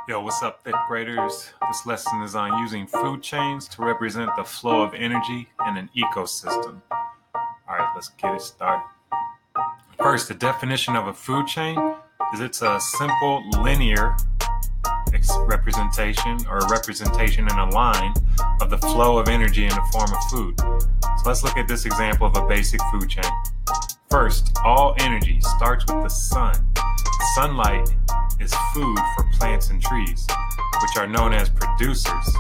Yo, what's up, fifth graders? This lesson is on using food chains to represent the flow of energy in an ecosystem. All right, let's get it started. First, the definition of a food chain is it's a simple linear representation or a representation in a line of the flow of energy in the form of food. So let's look at this example of a basic food chain. First, all energy starts with the sun. Sunlight is food for plants and trees, which are known as producers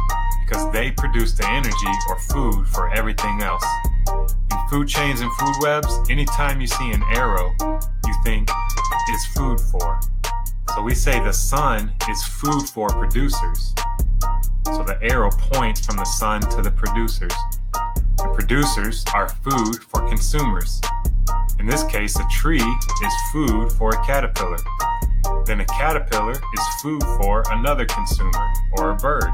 because they produce the energy or food for everything else. In food chains and food webs, anytime you see an arrow, you think it's food for. So we say the sun is food for producers. So the arrow points from the sun to the producers. The producers are food for consumers. In this case, a tree is food for a caterpillar. Then a caterpillar is food for another consumer or a bird.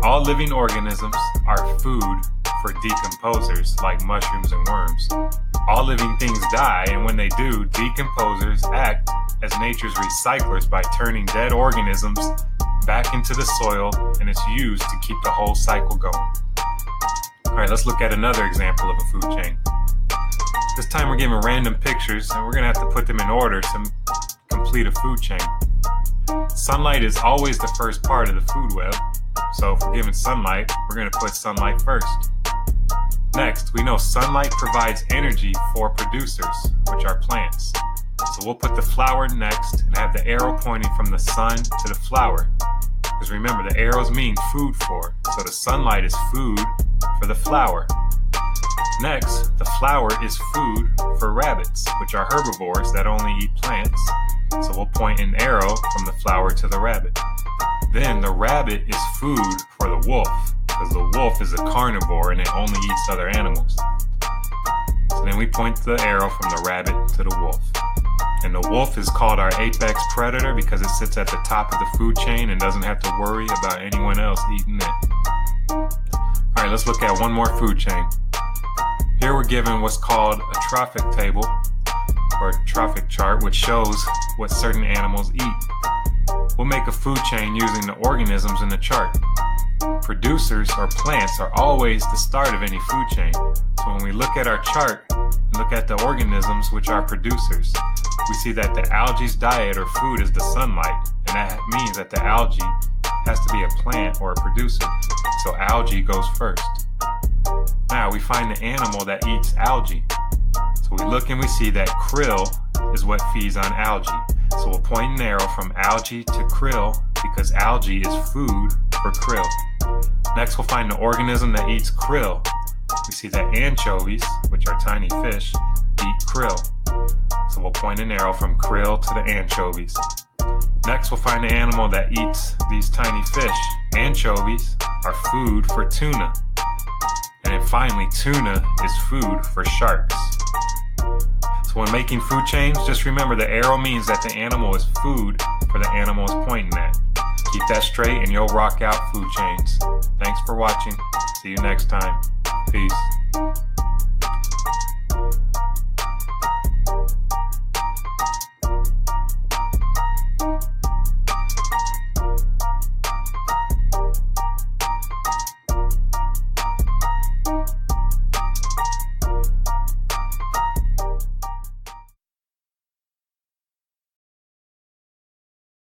All living organisms are food for decomposers like mushrooms and worms. All living things die, and when they do, decomposers act as nature's recyclers by turning dead organisms back into the soil, and it's used to keep the whole cycle going. All right, let's look at another example of a food chain. This time we're given random pictures, and we're going to have to put them in order to complete a food chain. Sunlight is always the first part of the food web, so if we're given sunlight, we're going to put sunlight first. Next, we know sunlight provides energy for producers, which are plants. So we'll put the flower next and have the arrow pointing from the sun to the flower. Because remember, the arrows mean food for, so the sunlight is food for the flower. Next, the flower is food for rabbits, which are herbivores that only eat plants. So we'll point an arrow from the flower to the rabbit. Then the rabbit is food for the wolf, because the wolf is a carnivore and it only eats other animals. So then we point the arrow from the rabbit to the wolf. And the wolf is called our apex predator because it sits at the top of the food chain and doesn't have to worry about anyone else eating it. All right, let's look at one more food chain. Here we're given what's called a trophic table or a trophic chart, which shows what certain animals eat. We'll make a food chain using the organisms in the chart. Producers or plants are always the start of any food chain. So when we look at our chart and look at the organisms which are producers, we see that the algae's diet or food is the sunlight, and that means that the algae has to be a plant or a producer. So algae goes first. Now we find the animal that eats algae. So we look and we see that krill is what feeds on algae. So we'll point an arrow from algae to krill because algae is food for krill. Next we'll find the organism that eats krill. We see that anchovies, which are tiny fish, eat krill. So we'll point an arrow from krill to the anchovies. Next we'll find the animal that eats these tiny fish. Anchovies are food for tuna. And then finally, tuna is food for sharks. So when making food chains, just remember the arrow means that the animal is food for the animal it's pointing at. Keep that straight and you'll rock out food chains. Thanks for watching. See you next time. Peace.